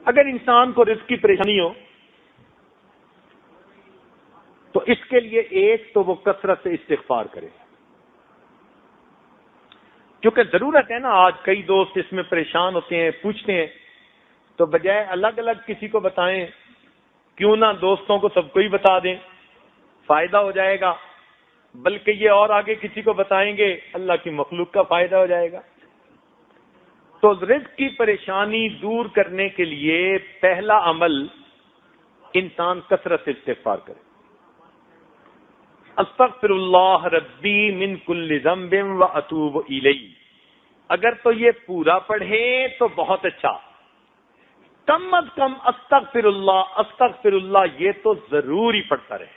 اگر انسان کو رزق کی پریشانی ہو تو اس کے لیے ایک تو وہ کثرت سے استغفار کرے، کیونکہ ضرورت ہے نا، آج کئی دوست اس میں پریشان ہوتے ہیں، پوچھتے ہیں، تو بجائے الگ الگ کسی کو بتائیں کیوں نہ دوستوں کو سب کو ہی بتا دیں، فائدہ ہو جائے گا، بلکہ یہ اور آگے کسی کو بتائیں گے اللہ کی مخلوق کا فائدہ ہو جائے گا۔ تو رزق کی پریشانی دور کرنے کے لیے پہلا عمل انسان کثرت سے استغفار کرے۔ استغفر اللہ ربی من کل ذنب واتوب الیہ، اگر تو یہ پورا پڑھے تو بہت اچھا، کم از کم استغفر اللہ یہ تو ضرور ہی پڑھتا رہے۔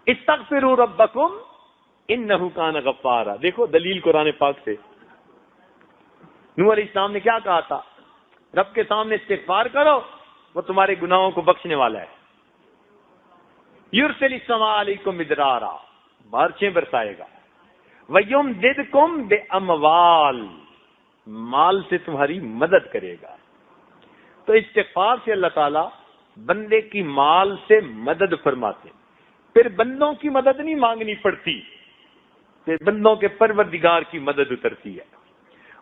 استغفروا ربکم انہ کان غفارا، دیکھو دلیل قرآن پاک سے، نوح علیہ السلام نے کیا کہا تھا؟ رب کے سامنے استغفار کرو، وہ تمہارے گناہوں کو بخشنے والا ہے۔ یرسل السماء علیکم مدرارا، بارشیں برسائے گا، ویمددکم باموال، مال سے تمہاری مدد کرے گا۔ تو استغفار سے اللہ تعالی بندے کی مال سے مدد فرماتے، پھر بندوں کی مدد نہیں مانگنی پڑتی، پھر بندوں کے پروردگار کی مدد اترتی ہے۔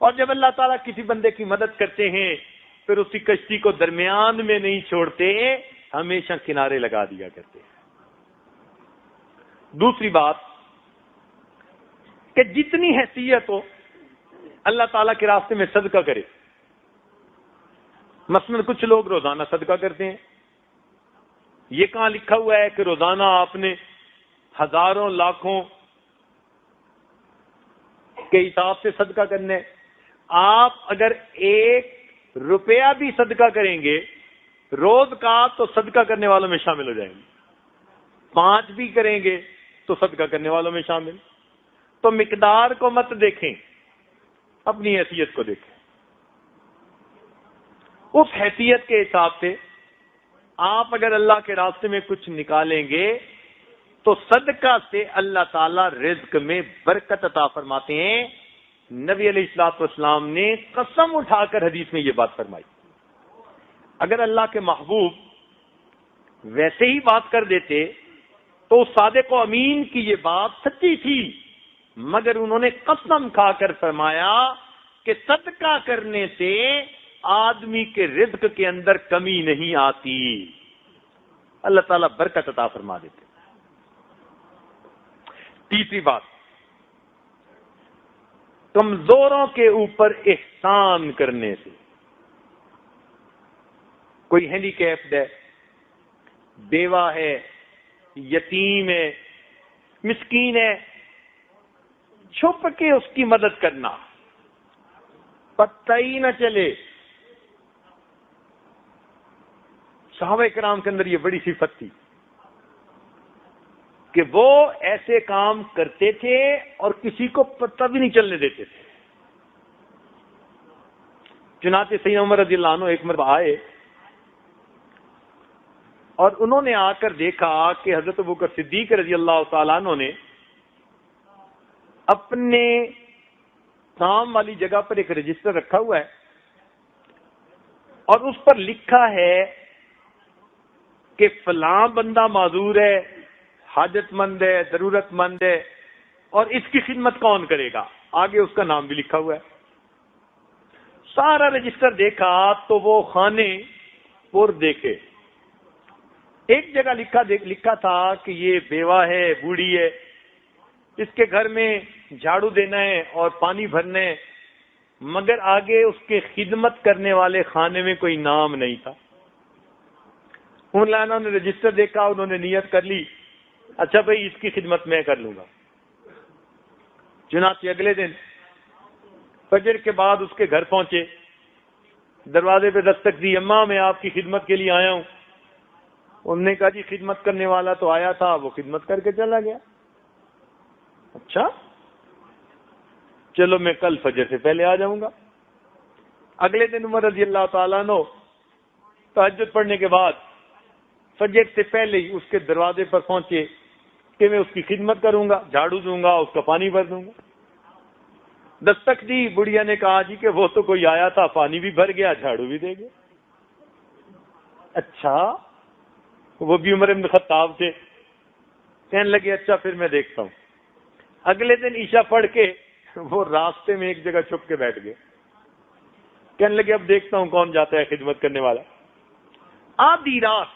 اور جب اللہ تعالیٰ کسی بندے کی مدد کرتے ہیں پھر اسی کشتی کو درمیان میں نہیں چھوڑتے، ہمیشہ کنارے لگا دیا کرتے ہیں۔ دوسری بات کہ جتنی حیثیت ہو اللہ تعالیٰ کے راستے میں صدقہ کرے۔ مثلا کچھ لوگ روزانہ صدقہ کرتے ہیں، یہ کہاں لکھا ہوا ہے کہ روزانہ آپ نے ہزاروں لاکھوں کے حساب سے صدقہ کرنے؟ آپ اگر 1 روپیہ بھی صدقہ کریں گے روز کا تو صدقہ کرنے والوں میں شامل ہو جائیں گے، 5 بھی کریں گے تو صدقہ کرنے والوں میں شامل۔ تو مقدار کو مت دیکھیں، اپنی حیثیت کو دیکھیں، اس حیثیت کے حساب سے آپ اگر اللہ کے راستے میں کچھ نکالیں گے تو صدقہ سے اللہ تعالی رزق میں برکت عطا فرماتے ہیں۔ نبی علیہ الصلوۃ والسلام نے قسم اٹھا کر حدیث میں یہ بات فرمائی، اگر اللہ کے محبوب ویسے ہی بات کر دیتے تو صادق و امین کی یہ بات سچی تھی، مگر انہوں نے قسم کھا کر فرمایا کہ صدقہ کرنے سے آدمی کے رزق کے اندر کمی نہیں آتی، اللہ تعالیٰ برکت عطا فرما دیتے۔ تیسری بات، کمزوروں کے اوپر احسان کرنے سے۔ کوئی ہینڈی کیپڈ ہے، بیوہ ہے، یتیم ہے، مسکین ہے، چھپ کے اس کی مدد کرنا، پتہ ہی نہ چلے۔ صحابہ کرام کے اندر یہ بڑی صفت تھی کہ وہ ایسے کام کرتے تھے اور کسی کو پتہ بھی نہیں چلنے دیتے تھے۔ چنانچہ سیدنا عمر رضی اللہ عنہ ایک مرتبہ آئے اور انہوں نے آ کر دیکھا کہ حضرت ابوبکر صدیق رضی اللہ تعالیٰ عنہ نے اپنے کام والی جگہ پر ایک رجسٹر رکھا ہوا ہے اور اس پر لکھا ہے کہ فلاں بندہ معذور ہے، حاجت مند ہے، ضرورت مند ہے، اور اس کی خدمت کون کرے گا، آگے اس کا نام بھی لکھا ہوا ہے۔ سارا رجسٹر دیکھا تو وہ خانے پور دیکھے، ایک جگہ لکھا تھا کہ یہ بیوہ ہے، بوڑھی ہے، اس کے گھر میں جھاڑو دینا ہے اور پانی بھرنا ہے، مگر آگے اس کے خدمت کرنے والے خانے میں کوئی نام نہیں تھا۔ انہوں نے رجسٹر دیکھا، انہوں نے نیت کر لی، اچھا بھائی اس کی خدمت میں کر لوں گا۔ چنانچہ اگلے دن فجر کے بعد اس کے گھر پہنچے، دروازے پہ دستک دی، اماں میں آپ کی خدمت کے لیے آیا ہوں۔ انہوں نے کہا جی خدمت کرنے والا تو آیا تھا، وہ خدمت کر کے چلا گیا۔ اچھا چلو میں کل فجر سے پہلے آ جاؤں گا۔ اگلے دن عمر رضی اللہ تعالیٰ عنہ تہجد پڑھنے کے بعد فجر سے پہلے ہی اس کے دروازے پر پہنچے کہ میں اس کی خدمت کروں گا، جھاڑو دوں گا، اس کا پانی بھر دوں گا۔ دستک دی، بڑھیا نے کہا جی کہ وہ تو کوئی آیا تھا، پانی بھی بھر گیا، جھاڑو بھی دے گیا۔ اچھا، وہ بھی عمر بن خطاب تھے۔ کہنے لگے اچھا پھر میں دیکھتا ہوں۔ اگلے دن عشاء پڑھ کے وہ راستے میں ایک جگہ چھپ کے بیٹھ گئے۔ کہنے لگے اب دیکھتا ہوں کون جاتا ہے خدمت کرنے والا۔ آدھی رات،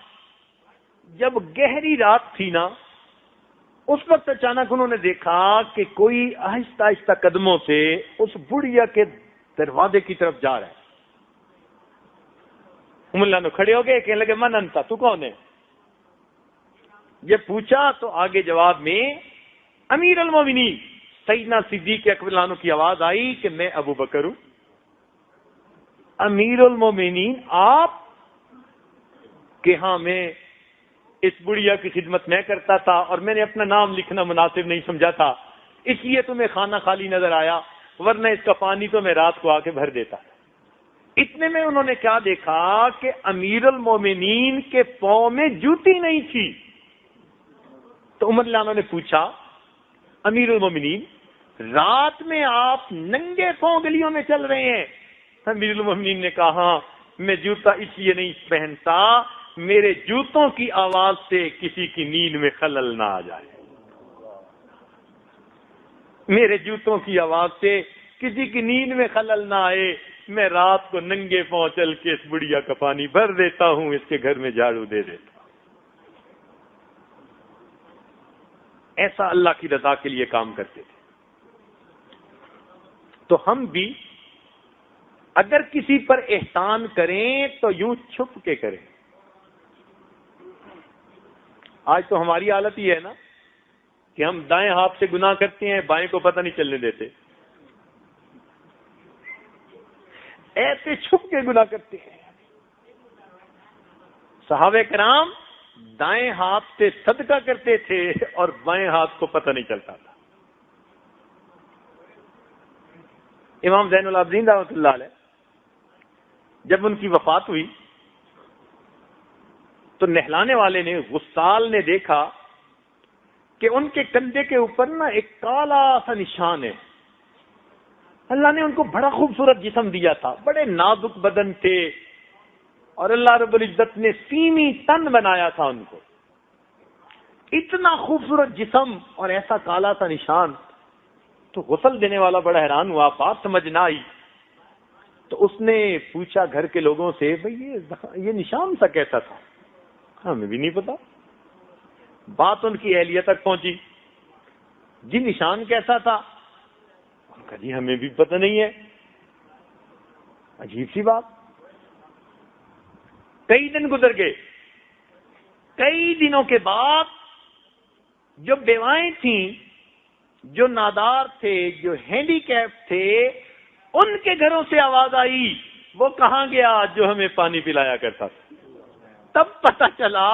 جب گہری رات تھی نا، اس وقت اچانک انہوں نے دیکھا کہ کوئی آہستہ آہستہ قدموں سے اس بڑھیا کے دروازے کی طرف جا رہا ہے۔ ملا نے کھڑے ہو گئے، کہنے لگے من انتا، تو کون ہے؟ یہ پوچھا تو آگے جواب میں امیر المومنین سیدنا صدیق اکبر عنہ کی آواز آئی کہ میں ابو بکر ہوں۔ امیر المومنین آپ؟ کہ ہاں میں اس بڑھیا کی خدمت میں کرتا تھا اور میں نے اپنا نام لکھنا مناسب نہیں سمجھا تھا، اس لیے تمہیں خانہ خالی نظر آیا، ورنہ اس کا پانی تو میں رات کو آ کے بھر دیتا۔ اتنے میں انہوں نے کیا دیکھا کہ امیر المومنین کے پاؤں میں جوتی نہیں تھی۔ تو عمر رضی اللہ عنہ نے پوچھا امیر المومنین رات میں آپ ننگے پاؤں گلیوں میں چل رہے ہیں؟ امیر المومنین نے کہا ہاں، میں جوتا اس لیے نہیں پہنتا، میرے جوتوں کی آواز سے کسی کی نیند میں خلل نہ آ جائے، میرے جوتوں کی آواز سے کسی کی نیند میں خلل نہ آئے، میں رات کو ننگے پاؤں چل کے اس بڑھیا کا پانی بھر دیتا ہوں، اس کے گھر میں جھاڑو دے دیتا ہوں۔ ایسا اللہ کی رضا کے لیے کام کرتے تھے۔ تو ہم بھی اگر کسی پر احسان کریں تو یوں چھپ کے کریں۔ آج تو ہماری حالت یہ ہے نا کہ ہم دائیں ہاتھ سے گناہ کرتے ہیں، بائیں کو پتہ نہیں چلنے دیتے، ایسے چھپ کے گناہ کرتے ہیں۔ صحابہ کرام دائیں ہاتھ سے صدقہ کرتے تھے اور بائیں ہاتھ کو پتہ نہیں چلتا تھا۔ امام زین العابدین رحمۃ اللہ علیہ جب ان کی وفات ہوئی تو نہلانے والے نے، غسال نے دیکھا کہ ان کے کندھے کے اوپر نا ایک کالا سا نشان ہے۔ اللہ نے ان کو بڑا خوبصورت جسم دیا تھا، بڑے نازک بدن تھے، اور اللہ رب العزت نے سیمی تن بنایا تھا ان کو، اتنا خوبصورت جسم اور ایسا کالا سا نشان۔ تو غسل دینے والا بڑا حیران ہوا، بات سمجھ نہ آئی، تو اس نے پوچھا گھر کے لوگوں سے بھئی یہ نشان سا کیسا تھا؟ ہمیں بھی نہیں پتا۔ بات ان کی اہلیہ تک پہنچی، جی نشان کیسا تھا؟ ان کا جی ہمیں بھی پتہ نہیں ہے۔ عجیب سی بات۔ کئی دن گزر گئے، کئی دنوں کے بعد جو بیوائیں تھیں، جو نادار تھے، جو ہینڈی کیپ تھے، ان کے گھروں سے آواز آئی وہ کہاں گیا جو ہمیں پانی پلایا کرتا تھا۔ تب پتہ چلا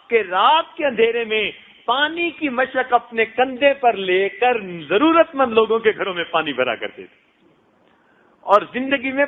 کہ رات کے اندھیرے میں پانی کی مشق اپنے کندھے پر لے کر ضرورت مند لوگوں کے گھروں میں پانی بھرا کرتے تھے، اور زندگی میں